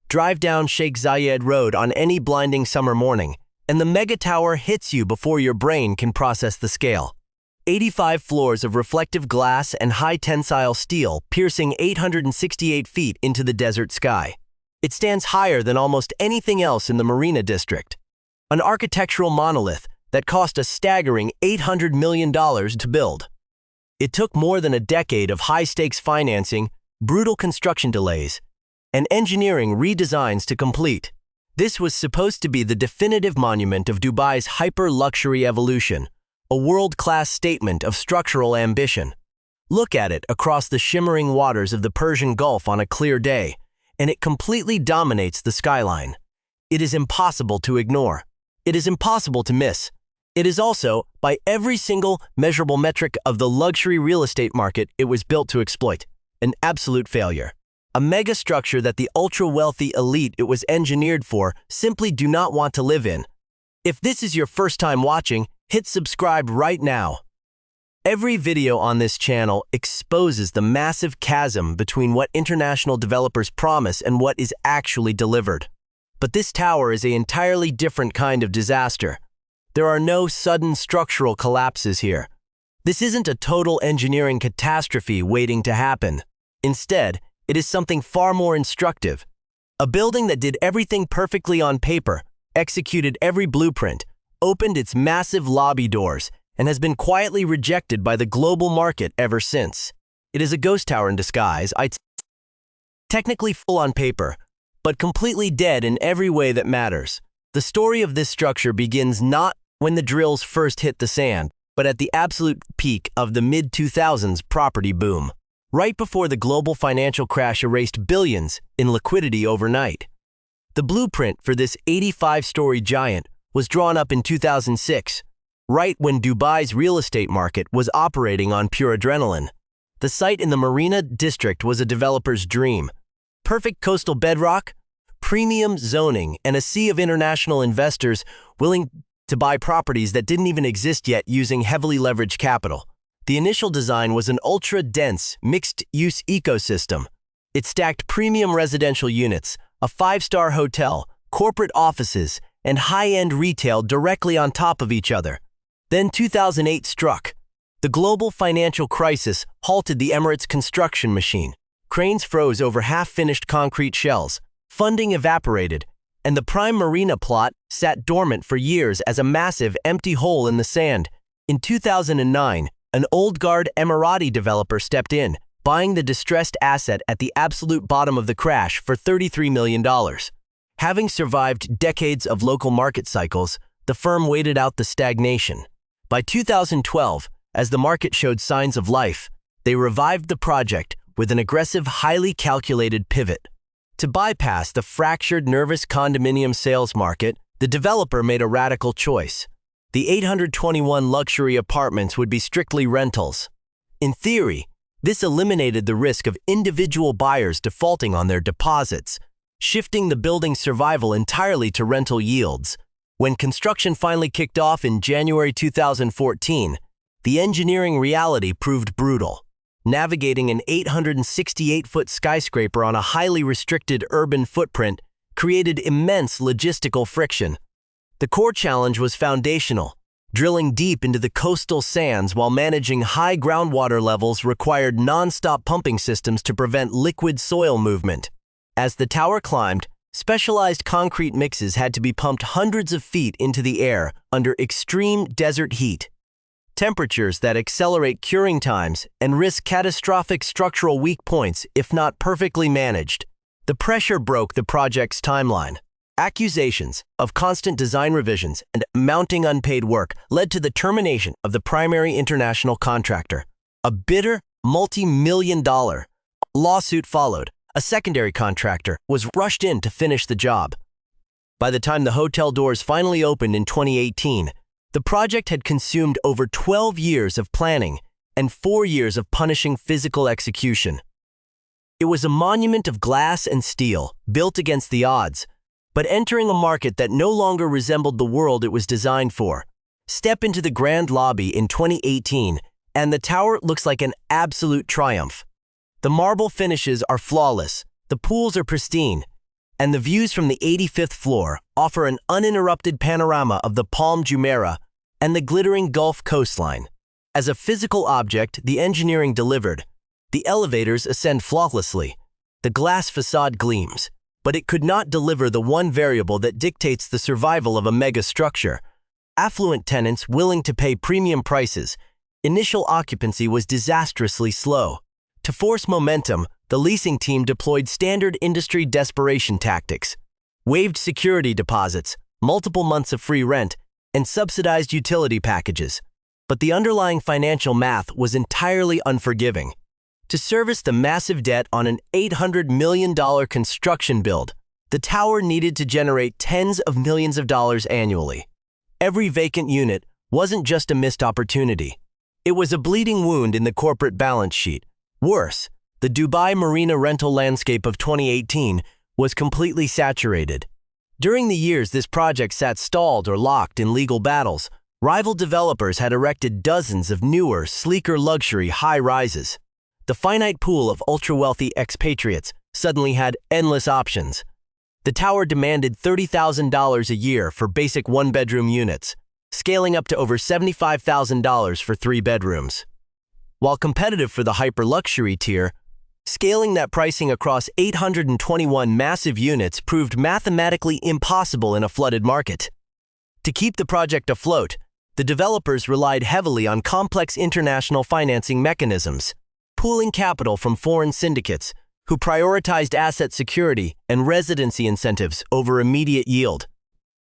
Drive down Sheikh Zayed Road on any blinding summer morning, and the mega tower hits you before your brain can process the scale. 85 floors of reflective glass and high-tensile steel piercing 868 feet into the desert sky. It stands higher than almost anything else in the Marina District. An architectural monolith that cost a staggering $800 million to build. It took more than a decade of high-stakes financing, brutal construction delays, and engineering redesigns to complete. This was supposed to be the definitive monument of Dubai's hyper-luxury evolution, a world-class statement of structural ambition. Look at it across the shimmering waters of the Persian Gulf on a clear day, and it completely dominates the skyline. It is impossible to ignore. It is impossible to miss. It is also, by every single measurable metric of the luxury real estate market it was built to exploit, an absolute failure. A mega structure that the ultra-wealthy elite it was engineered for simply do not want to live in. If this is your first time watching, hit subscribe right now. Every video on this channel exposes the massive chasm between what international developers promise and what is actually delivered. But this tower is an entirely different kind of disaster. There are no sudden structural collapses here. This isn't a total engineering catastrophe waiting to happen. Instead, it is something far more instructive. A building that did everything perfectly on paper, executed every blueprint, opened its massive lobby doors, and has been quietly rejected by the global market ever since. It is a ghost tower in disguise, technically full on paper, but completely dead in every way that matters. The story of this structure begins not when the drills first hit the sand, but at the absolute peak of the mid-2000s property boom, right before the global financial crash erased billions in liquidity overnight. The blueprint for this 85-story giant was drawn up in 2006, right when Dubai's real estate market was operating on pure adrenaline. The site in the Marina District was a developer's dream. Perfect coastal bedrock, premium zoning, and a sea of international investors willing to buy properties that didn't even exist yet using heavily leveraged capital. The initial design was an ultra-dense, mixed-use ecosystem. It stacked premium residential units, a 5-star hotel, corporate offices, and high-end retail directly on top of each other. Then 2008 struck. The global financial crisis halted the Emirates construction machine. Cranes froze over half-finished concrete shells, funding evaporated, and the prime marina plot sat dormant for years as a massive empty hole in the sand. In 2009, an old-guard Emirati developer stepped in, buying the distressed asset at the absolute bottom of the crash for $33 million. Having survived decades of local market cycles, the firm waited out the stagnation. By 2012, as the market showed signs of life, they revived the project with an aggressive, highly calculated pivot. To bypass the fractured, nervous condominium sales market, the developer made a radical choice. The 821 luxury apartments would be strictly rentals. In theory, this eliminated the risk of individual buyers defaulting on their deposits, shifting the building's survival entirely to rental yields. When construction finally kicked off in January 2014, the engineering reality proved brutal. Navigating an 868-foot skyscraper on a highly restricted urban footprint created immense logistical friction. The core challenge was foundational. Drilling deep into the coastal sands while managing high groundwater levels required non-stop pumping systems to prevent liquid soil movement. As the tower climbed, specialized concrete mixes had to be pumped hundreds of feet into the air under extreme desert heat. Temperatures that accelerate curing times and risk catastrophic structural weak points if not perfectly managed. The pressure broke the project's timeline. Accusations of constant design revisions and mounting unpaid work led to the termination of the primary international contractor. A bitter, multi-million-dollar lawsuit followed. A secondary contractor was rushed in to finish the job. By the time the hotel doors finally opened in 2018, the project had consumed over 12 years of planning and 4 years of punishing physical execution. It was a monument of glass and steel, built against the odds, but entering a market that no longer resembled the world it was designed for. Step into the grand lobby in 2018, and the tower looks like an absolute triumph. The marble finishes are flawless, the pools are pristine, and the views from the 85th floor offer an uninterrupted panorama of the Palm Jumeirah and the glittering Gulf coastline. As a physical object, the engineering delivered. The elevators ascend flawlessly. The glass facade gleams, but it could not deliver the one variable that dictates the survival of a mega structure. Affluent tenants willing to pay premium prices. Initial occupancy was disastrously slow. To force momentum, the leasing team deployed standard industry desperation tactics, waived security deposits, multiple months of free rent, and subsidized utility packages. But the underlying financial math was entirely unforgiving. To service the massive debt on an $800 million construction build, the tower needed to generate tens of millions of dollars annually. Every vacant unit wasn't just a missed opportunity. It was a bleeding wound in the corporate balance sheet. Worse, the Dubai Marina rental landscape of 2018 was completely saturated. During the years this project sat stalled or locked in legal battles, rival developers had erected dozens of newer, sleeker luxury high-rises. The finite pool of ultra-wealthy expatriates suddenly had endless options. The tower demanded $30,000 a year for basic one-bedroom units, scaling up to over $75,000 for 3 bedrooms. While competitive for the hyper-luxury tier, scaling that pricing across 821 massive units proved mathematically impossible in a flooded market. To keep the project afloat, the developers relied heavily on complex international financing mechanisms, pooling capital from foreign syndicates who prioritized asset security and residency incentives over immediate yield.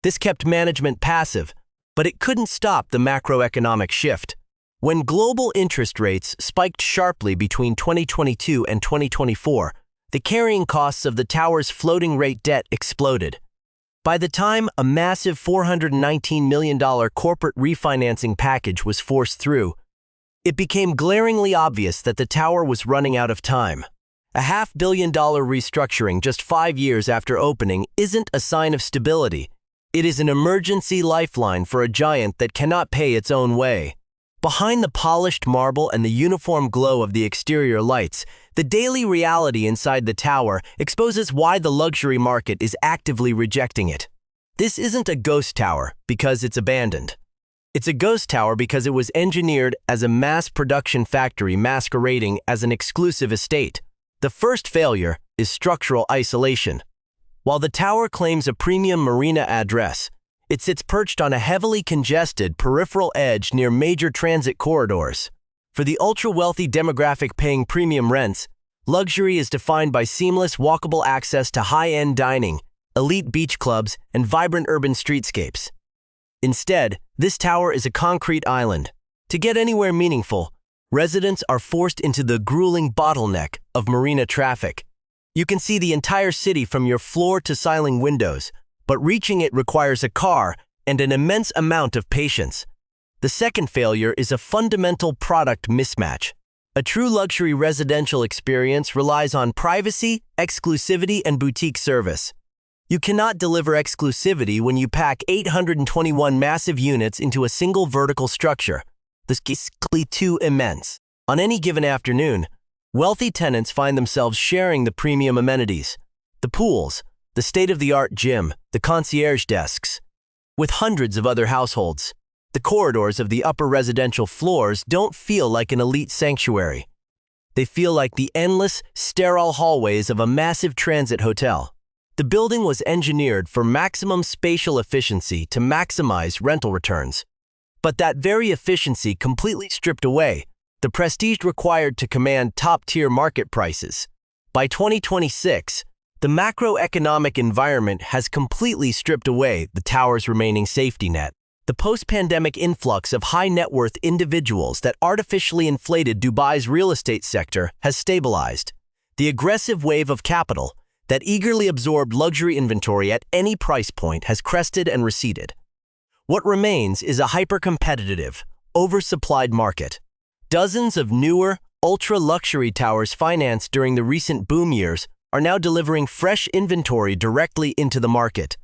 This kept management passive, but it couldn't stop the macroeconomic shift. When global interest rates spiked sharply between 2022 and 2024, the carrying costs of the tower's floating rate debt exploded. By the time a massive $419 million corporate refinancing package was forced through, it became glaringly obvious that the tower was running out of time. A $500 million restructuring just 5 years after opening isn't a sign of stability. It is an emergency lifeline for a giant that cannot pay its own way. Behind the polished marble and the uniform glow of the exterior lights, the daily reality inside the tower exposes why the luxury market is actively rejecting it. This isn't a ghost tower because it's abandoned. It's a ghost tower because it was engineered as a mass production factory masquerading as an exclusive estate. The first failure is structural isolation. While the tower claims a premium marina address, it sits perched on a heavily congested peripheral edge near major transit corridors. For the ultra-wealthy demographic paying premium rents, luxury is defined by seamless walkable access to high-end dining, elite beach clubs, and vibrant urban streetscapes. Instead, this tower is a concrete island. To get anywhere meaningful, residents are forced into the grueling bottleneck of marina traffic. You can see the entire city from your floor-to-ceiling windows, but reaching it requires a car and an immense amount of patience. The second failure is a fundamental product mismatch. A true luxury residential experience relies on privacy, exclusivity, and boutique service. You cannot deliver exclusivity when you pack 821 massive units into a single vertical structure. This is too immense. On any given afternoon, wealthy tenants find themselves sharing the premium amenities, the pools, the state-of-the-art gym, the concierge desks, with hundreds of other households. The corridors of the upper residential floors don't feel like an elite sanctuary. They feel like the endless, sterile hallways of a massive transit hotel. The building was engineered for maximum spatial efficiency to maximize rental returns. But that very efficiency completely stripped away the prestige required to command top-tier market prices. By 2026, the macroeconomic environment has completely stripped away the tower's remaining safety net. The post-pandemic influx of high-net-worth individuals that artificially inflated Dubai's real estate sector has stabilized. The aggressive wave of capital that eagerly absorbed luxury inventory at any price point has crested and receded. What remains is a hyper-competitive, oversupplied market. Dozens of newer, ultra-luxury towers financed during the recent boom years are now delivering fresh inventory directly into the market.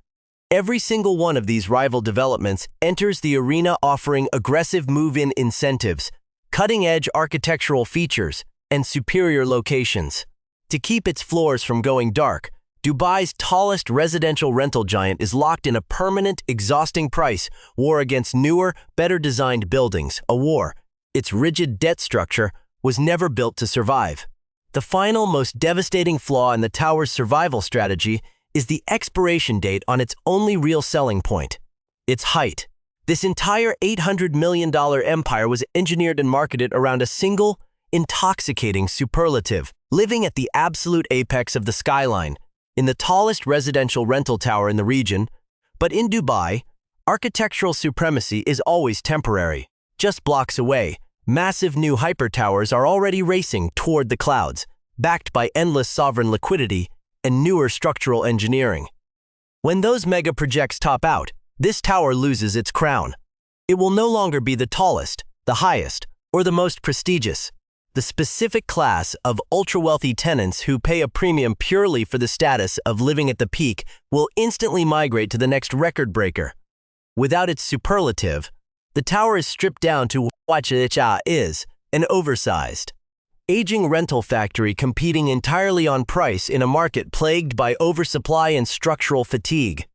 Every single one of these rival developments enters the arena offering aggressive move-in incentives, cutting-edge architectural features, and superior locations. To keep its floors from going dark, Dubai's tallest residential rental giant is locked in a permanent, exhausting price war against newer, better-designed buildings, a war. Its rigid debt structure was never built to survive. The final, most devastating flaw in the tower's survival strategy is the expiration date on its only real selling point: its height. This entire $800 million empire was engineered and marketed around a single, intoxicating superlative, living at the absolute apex of the skyline, in the tallest residential rental tower in the region. But in Dubai, architectural supremacy is always temporary. Just blocks away, massive new hyper-towers are already racing toward the clouds, backed by endless sovereign liquidity and newer structural engineering. When those mega projects top out, this tower loses its crown. It will no longer be the tallest, the highest, or the most prestigious. The specific class of ultra-wealthy tenants who pay a premium purely for the status of living at the peak will instantly migrate to the next record breaker. Without its superlative, the tower is stripped down to what it is, an oversized, aging rental factory competing entirely on price in a market plagued by oversupply and structural fatigue.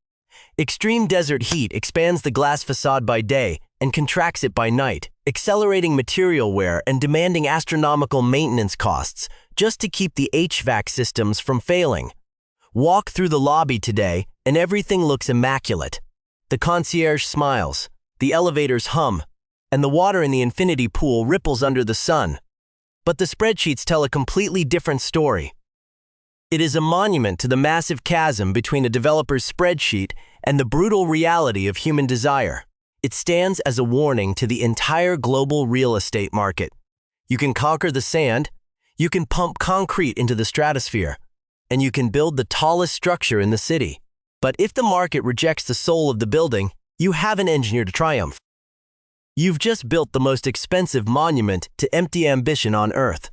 Extreme desert heat expands the glass facade by day and contracts it by night, accelerating material wear and demanding astronomical maintenance costs just to keep the HVAC systems from failing. Walk through the lobby today and everything looks immaculate. The concierge smiles, the elevators hum, and the water in the infinity pool ripples under the sun. But the spreadsheets tell a completely different story. It is a monument to the massive chasm between a developer's spreadsheet and the brutal reality of human desire. It stands as a warning to the entire global real estate market. You can conquer the sand, you can pump concrete into the stratosphere, and you can build the tallest structure in the city. But if the market rejects the soul of the building, you haven't engineered a triumph. You've just built the most expensive monument to empty ambition on Earth.